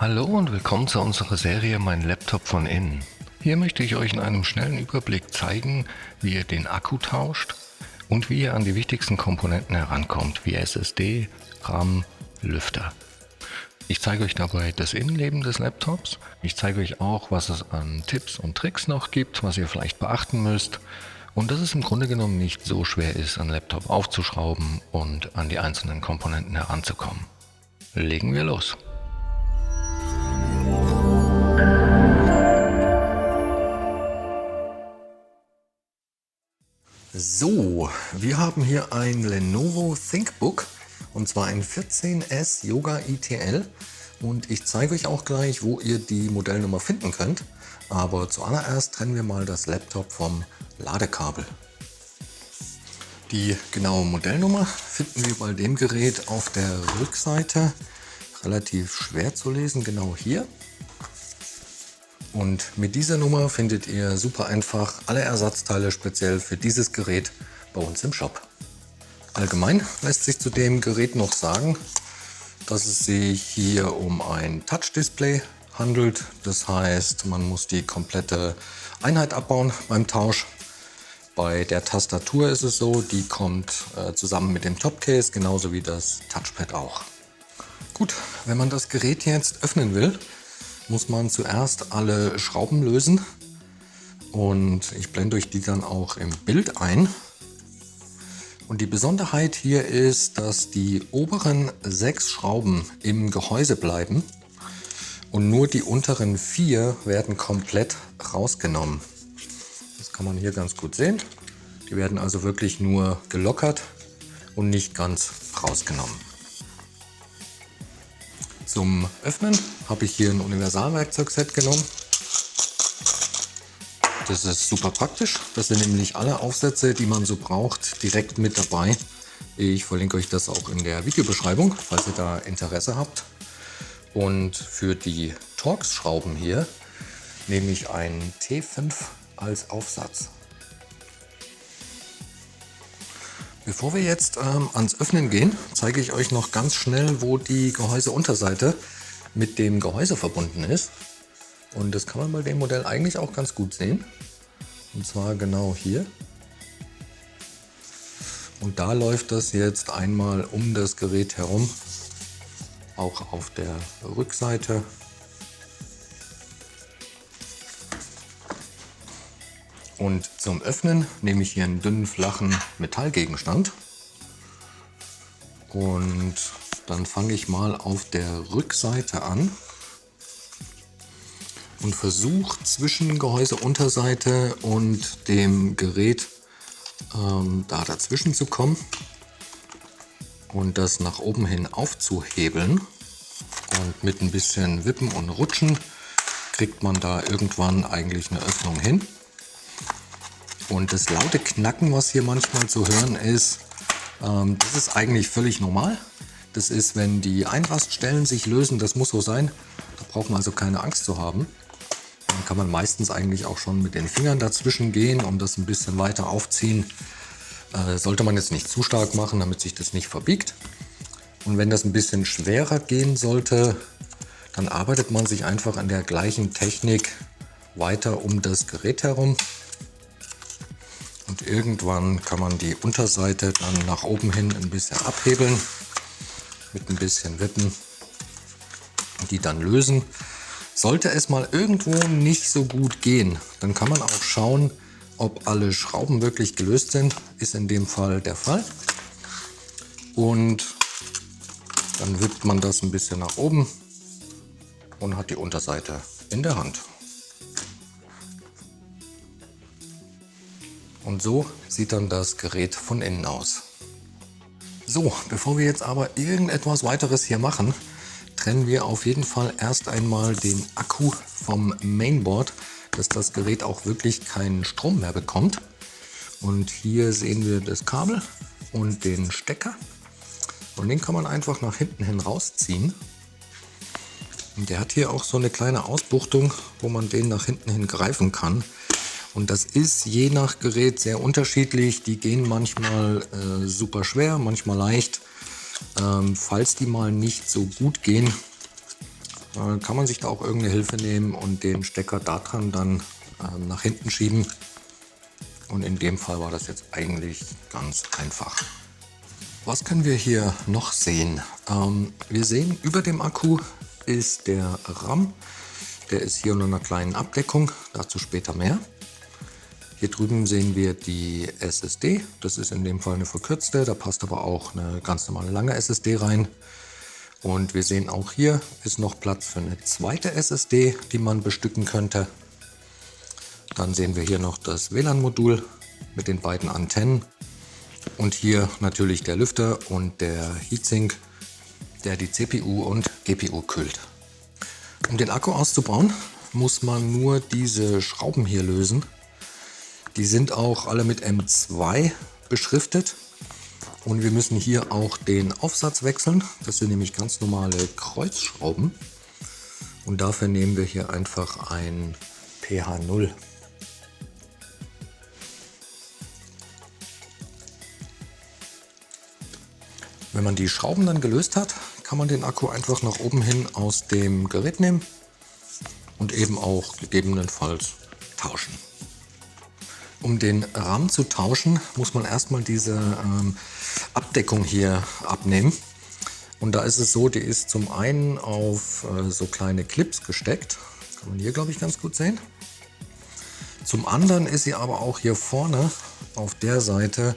Hallo und willkommen zu unserer Serie Mein Laptop von innen. Hier möchte ich euch in einem schnellen Überblick zeigen, wie ihr den Akku tauscht und wie ihr an die wichtigsten Komponenten herankommt, wie SSD, RAM, Lüfter. Ich zeige euch dabei das Innenleben des Laptops. Ich zeige euch auch, was es an Tipps und Tricks noch gibt, was ihr vielleicht beachten müsst. Und dass es im Grunde genommen nicht so schwer ist, einen Laptop aufzuschrauben und an die einzelnen Komponenten heranzukommen. Legen wir los. So, wir haben hier ein Lenovo ThinkBook und zwar ein 14S Yoga ITL und ich zeige euch auch gleich, wo ihr die Modellnummer finden könnt. Aber zuallererst trennen wir mal das Laptop vom Ladekabel. Die genaue Modellnummer finden wir bei dem Gerät auf der Rückseite, relativ schwer zu lesen, genau hier. Und mit dieser Nummer findet ihr super einfach alle Ersatzteile speziell für dieses Gerät bei uns im Shop. Allgemein lässt sich zu dem Gerät noch sagen, dass es sich hier um ein Touch-Display handelt. Das heißt, man muss die komplette Einheit abbauen beim Tausch. Bei der Tastatur ist es so, die kommt zusammen mit dem Topcase, genauso wie das Touchpad auch. Gut, wenn man das Gerät jetzt öffnen will, muss man zuerst alle Schrauben lösen und ich blende euch die dann auch im Bild ein. Und die Besonderheit hier ist, dass die oberen 6 Schrauben im Gehäuse bleiben und nur die unteren 4 werden komplett rausgenommen. Das kann man hier ganz gut sehen. Die werden also wirklich nur gelockert und nicht ganz rausgenommen. Zum Öffnen habe ich hier ein Universalwerkzeugset genommen. Das ist super praktisch. Das sind nämlich alle Aufsätze, die man so braucht, direkt mit dabei. Ich verlinke euch das auch in der Videobeschreibung, falls ihr da Interesse habt. Und für die Torx-Schrauben hier nehme ich einen T5 als Aufsatz. Bevor wir jetzt ans Öffnen gehen, zeige ich euch noch ganz schnell, wo die Gehäuseunterseite mit dem Gehäuse verbunden ist. Und das kann man bei dem Modell eigentlich auch ganz gut sehen. Und zwar genau hier. Und da läuft das jetzt einmal um das Gerät herum, auch auf der Rückseite. Und zum Öffnen nehme ich hier einen dünnen, flachen Metallgegenstand. Und dann fange ich mal auf der Rückseite an und versuche zwischen Gehäuseunterseite und dem Gerät da dazwischen zu kommen und das nach oben hin aufzuhebeln. Und mit ein bisschen Wippen und Rutschen kriegt man da irgendwann eigentlich eine Öffnung hin. Und das laute Knacken, was hier manchmal zu hören ist, das ist eigentlich völlig normal. Das ist, wenn die Einraststellen sich lösen, das muss so sein. Da braucht man also keine Angst zu haben. Dann kann man meistens eigentlich auch schon mit den Fingern dazwischen gehen und das ein bisschen weiter aufziehen. Sollte man jetzt nicht zu stark machen, damit sich das nicht verbiegt. Und wenn das ein bisschen schwerer gehen sollte, dann arbeitet man sich einfach an der gleichen Technik weiter um das Gerät herum. Und irgendwann kann man die Unterseite dann nach oben hin ein bisschen abhebeln, mit ein bisschen Wippen und die dann lösen. Sollte es mal irgendwo nicht so gut gehen, dann kann man auch schauen, ob alle Schrauben wirklich gelöst sind. Ist in dem Fall der Fall. Und dann wippt man das ein bisschen nach oben und hat die Unterseite in der Hand. Und so sieht dann das Gerät von innen aus. So, bevor wir jetzt aber irgendetwas weiteres hier machen, trennen wir auf jeden Fall erst einmal den Akku vom Mainboard, dass das Gerät auch wirklich keinen Strom mehr bekommt. Und hier sehen wir das Kabel und den Stecker. Und den kann man einfach nach hinten hin rausziehen. Und der hat hier auch so eine kleine Ausbuchtung, wo man den nach hinten hin greifen kann. Und das ist je nach Gerät sehr unterschiedlich. Die gehen manchmal super schwer, manchmal leicht. Falls die mal nicht so gut gehen, kann man sich da auch irgendeine Hilfe nehmen und den Stecker da dran dann nach hinten schieben. Und in dem Fall war das jetzt eigentlich ganz einfach. Was können wir hier noch sehen? Wir sehen, über dem Akku ist der RAM. Der ist hier unter einer kleinen Abdeckung, dazu später mehr. Hier drüben sehen wir die SSD. Das ist in dem Fall eine verkürzte, da passt aber auch eine ganz normale lange SSD rein. Und wir sehen auch hier ist noch Platz für eine zweite SSD, die man bestücken könnte. Dann sehen wir hier noch das WLAN-Modul mit den beiden Antennen. Und hier natürlich der Lüfter und der Heatsink, der die CPU und GPU kühlt. Um den Akku auszubauen, muss man nur diese Schrauben hier lösen. Die sind auch alle mit M2 beschriftet. Und wir müssen hier auch den Aufsatz wechseln. Das sind nämlich ganz normale Kreuzschrauben. Und dafür nehmen wir hier einfach ein PH0. Wenn man die Schrauben dann gelöst hat, kann man den Akku einfach nach oben hin aus dem Gerät nehmen und eben auch gegebenenfalls tauschen. Um den RAM zu tauschen, muss man erstmal diese Abdeckung hier abnehmen. Und da ist es so, die ist zum einen auf so kleine Clips gesteckt. Das kann man hier, glaube ich, ganz gut sehen. Zum anderen ist sie aber auch hier vorne auf der Seite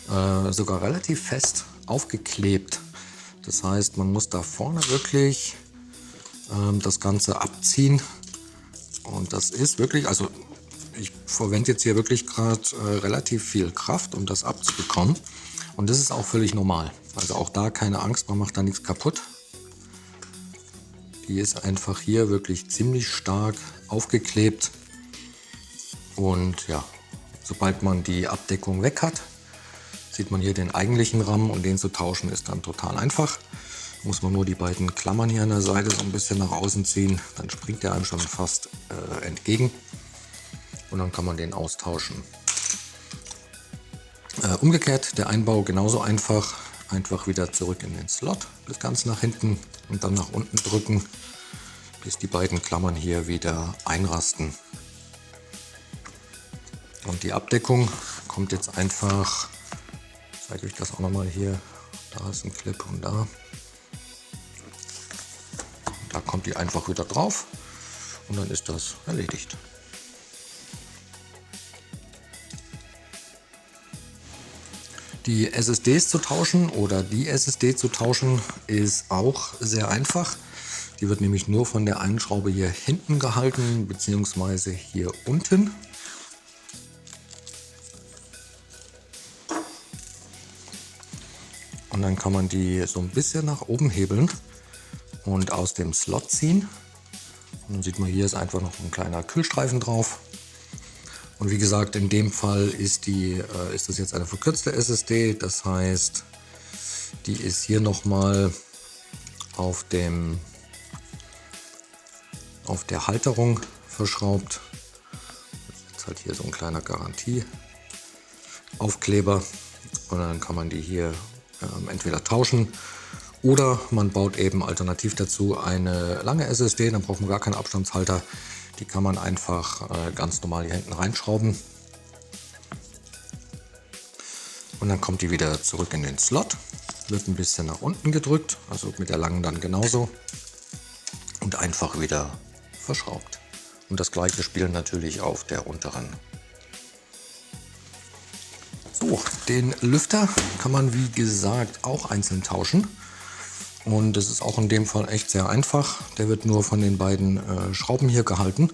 sogar relativ fest aufgeklebt. Das heißt, man muss da vorne wirklich das Ganze abziehen. Und das ist wirklich, also ich verwende jetzt hier wirklich gerade relativ viel Kraft, um das abzubekommen. Und das ist auch völlig normal. Also auch da keine Angst, man macht da nichts kaputt. Die ist einfach hier wirklich ziemlich stark aufgeklebt. Und ja, sobald man die Abdeckung weg hat, sieht man hier den eigentlichen RAM, und den zu tauschen ist dann total einfach. Muss man nur die beiden Klammern hier an der Seite so ein bisschen nach außen ziehen, dann springt der einem schon fast entgegen und dann kann man den austauschen. Umgekehrt der Einbau genauso einfach, einfach wieder zurück in den Slot, bis ganz nach hinten und dann nach unten drücken, bis die beiden Klammern hier wieder einrasten. Und die Abdeckung kommt jetzt einfach, ich zeige euch das auch nochmal hier, da ist ein Clip und da. Da kommt die einfach wieder drauf und dann ist das erledigt. Die SSDs zu tauschen oder die SSD zu tauschen ist auch sehr einfach. Die wird nämlich nur von der einen Schraube hier hinten gehalten, beziehungsweise hier unten. Und dann kann man die so ein bisschen nach oben hebeln und aus dem Slot ziehen. Und dann sieht man, hier ist einfach noch ein kleiner Kühlstreifen drauf. Und wie gesagt, in dem Fall ist das jetzt eine verkürzte SSD. Das heißt, die ist hier nochmal auf der Halterung verschraubt. Jetzt halt hier so ein kleiner Garantieaufkleber. Und dann kann man die hier entweder tauschen oder man baut eben alternativ dazu eine lange SSD, dann braucht man gar keinen Abstandshalter. Die kann man einfach ganz normal hier hinten reinschrauben. Und dann kommt die wieder zurück in den Slot, wird ein bisschen nach unten gedrückt, also mit der langen dann genauso, und einfach wieder verschraubt. Und das gleiche Spiel natürlich auf der unteren. So, den Lüfter kann man wie gesagt auch einzeln tauschen. Und das ist auch in dem Fall echt sehr einfach. Der wird nur von den beiden Schrauben hier gehalten.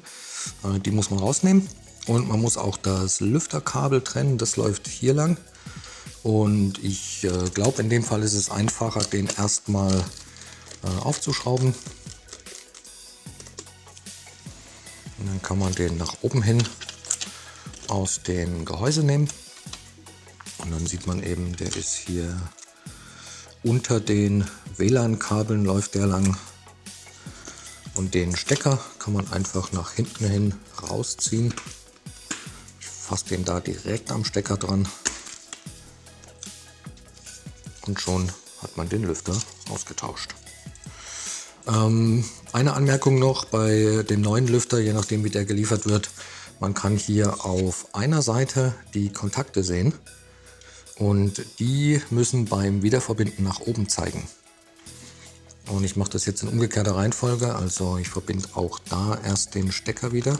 Die muss man rausnehmen. Und man muss auch das Lüfterkabel trennen. Das läuft hier lang. Und ich glaube, in dem Fall ist es einfacher, den erstmal aufzuschrauben. Und dann kann man den nach oben hin aus dem Gehäuse nehmen. Und dann sieht man eben, der ist hier unter den WLAN-Kabeln, läuft der lang. Und den Stecker kann man einfach nach hinten hin rausziehen. Ich fasse den da direkt am Stecker dran. Und schon hat man den Lüfter ausgetauscht. Eine Anmerkung noch bei dem neuen Lüfter, je nachdem wie der geliefert wird. Man kann hier auf einer Seite die Kontakte sehen und die müssen beim Wiederverbinden nach oben zeigen. Und ich mache das jetzt in umgekehrter Reihenfolge, also ich verbinde auch da erst den Stecker wieder.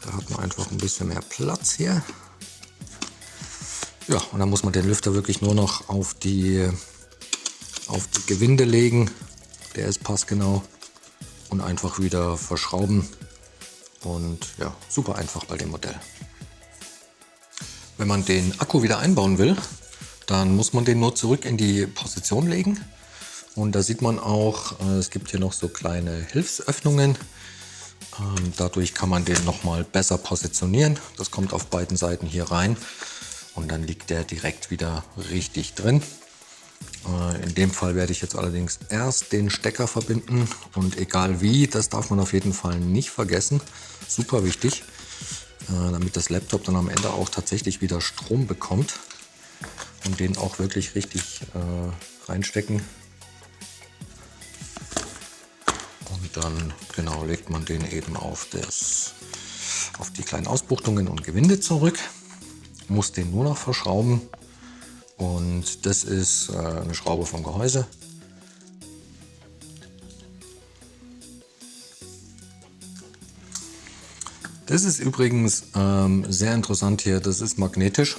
Da hat man einfach ein bisschen mehr Platz hier. Ja, und dann muss man den Lüfter wirklich nur noch auf die Gewinde legen. Der ist passgenau. Und einfach wieder verschrauben. Und ja, super einfach bei dem Modell. Wenn man den Akku wieder einbauen will, dann muss man den nur zurück in die Position legen. Und da sieht man auch, es gibt hier noch so kleine Hilfsöffnungen. Dadurch kann man den nochmal besser positionieren. Das kommt auf beiden Seiten hier rein. Und dann liegt der direkt wieder richtig drin. In dem Fall werde ich jetzt allerdings erst den Stecker verbinden und egal wie, das darf man auf jeden Fall nicht vergessen. Super wichtig, damit das Laptop dann am Ende auch tatsächlich wieder Strom bekommt und den auch wirklich richtig reinstecken. Und dann genau legt man den eben auf die kleinen Ausbuchtungen und Gewinde zurück. Muss den nur noch verschrauben und das ist eine Schraube vom Gehäuse. Das ist übrigens sehr interessant hier, das ist magnetisch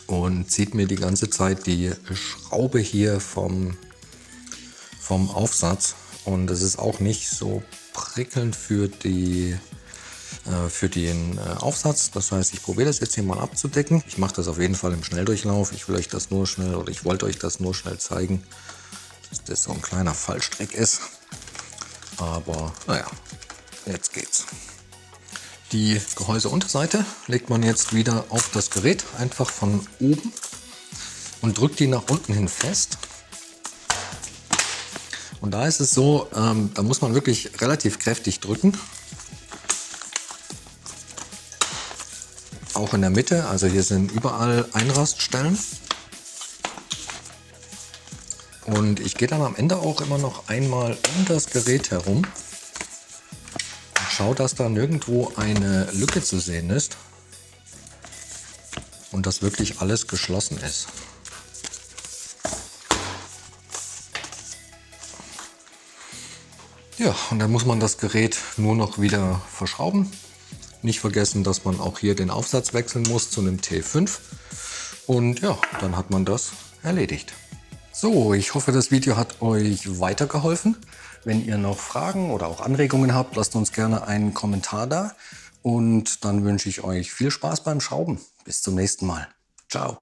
und zieht mir die ganze Zeit die Schraube hier vom Aufsatz und das ist auch nicht so prickelnd für den Aufsatz. Das heißt, ich probiere das jetzt hier mal abzudecken. Ich mache das auf jeden Fall im Schnelldurchlauf. Ich will euch das nur schnell, oder ich wollte euch das nur schnell zeigen, dass das so ein kleiner Fallstrick ist. Aber naja, jetzt geht's. Die Gehäuseunterseite legt man jetzt wieder auf das Gerät, einfach von oben und drückt die nach unten hin fest. Und da ist es so, da muss man wirklich relativ kräftig drücken. Auch in der Mitte, also hier sind überall Einraststellen. Und ich gehe dann am Ende auch immer noch einmal um das Gerät herum und schaue, dass da nirgendwo eine Lücke zu sehen ist und dass wirklich alles geschlossen ist. Ja, und dann muss man das Gerät nur noch wieder verschrauben. Nicht vergessen, dass man auch hier den Aufsatz wechseln muss zu einem T5. Und ja, dann hat man das erledigt. So, ich hoffe, das Video hat euch weitergeholfen. Wenn ihr noch Fragen oder auch Anregungen habt, lasst uns gerne einen Kommentar da. Und dann wünsche ich euch viel Spaß beim Schrauben. Bis zum nächsten Mal. Ciao.